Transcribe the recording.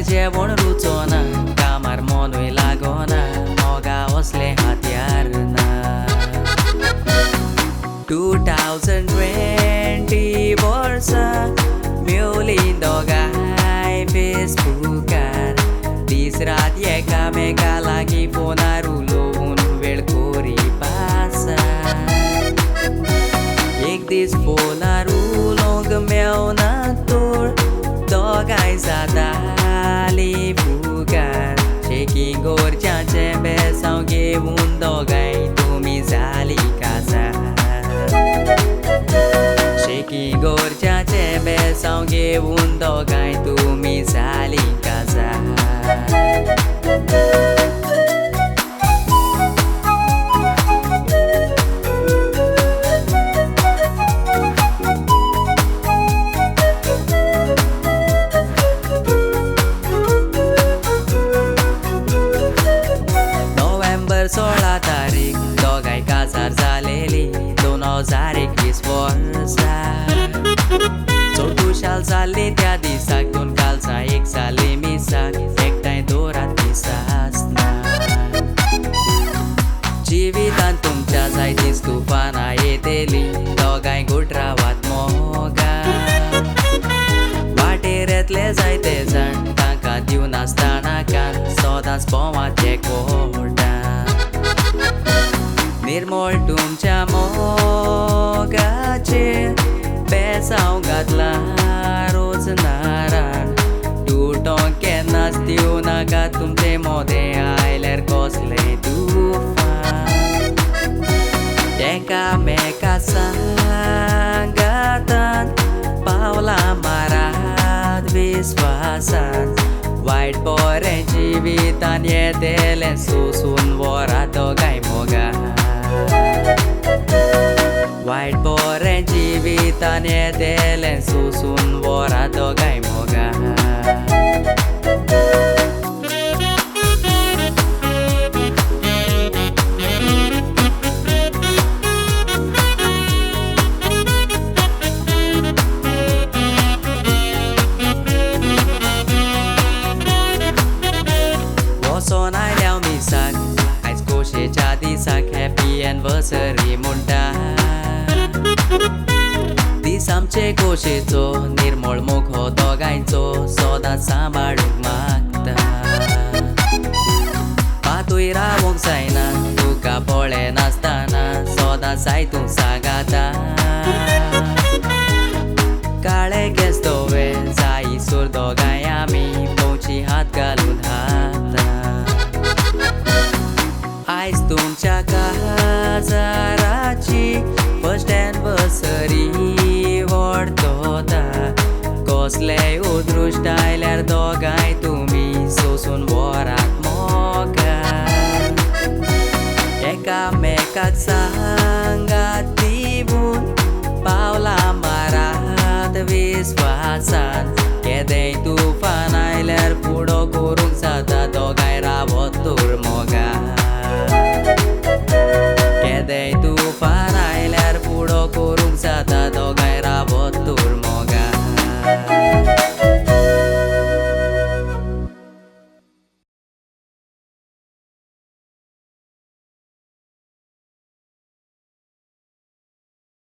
जेवण रुचोना कामार मनूय लागोना मोगा असले हात्यार ना 2020 वर्सा मेवली दोगाय फेसबुकार दीस रात एकामेका लागी फोनार उलोवन वेळ कोरी पासा एक दीस फोनार उलोवंक मेवना तोर दोगाय जाताली फुगार चेकिंग गोरच्याचे बेसांव घेवन दोगाय तुमी जाली काजार चेकिंग गोरच्याचे बेसांव घेवन दोगाय तुमी जाली काजार नोव्हेंबर 16 तारीख दोगाय काजार जालेली 2021 वर्सा 34 जाल्ली त्या दिसाक 2 कालसां एक जाली मिसाक एकठांय दोरात दिसासना जिवितांत तुमच्या जायतींच तुफानां येतेली दोगाय गुटरावात मोगान वाटेर येतले जायते जाण तांकां दिवनासतना कान सदांच बोवात एकवटान निर्मळ तुमच्या मोगाचेर बेसांव घातला रोज नारान तुटोंक केन्नाच दिवं नाका तुमचे मोदें आयल्यार कसलें तुफान एकामेका सांगातान पावलां मारात विस्वासान वायट बरें जिवितान येतेलें सोसून वरात दोगाय मोगान वायट बरें जिवितान येतेलें सोसून वरात दोगाय मोगान वचोन आयल्या मिसाक आयज खोशेच्या दिसाक हॅपी एनिवर्सरी म्हणटा दीस आमचे खोशेचो निर्मळ मोग हो दोगांयचो सदांच सांबाळूंक मागता पातूय रावूंक जायना तुका पोळे नासतना सदांच जाय तूं सांगाता काळे केस धवे जायीसर दोगांय आमी पोवची हात घालून हाता आयज तुमच्या काजाराची फर्स्ट एनिवर्सरी व्हरतोता कसलेय उदृश्ट आयल्यार दोगांय तुमी सोसून वरात मोगान एकामेकाक सांगात दिवून पावलां मारात विस्वासान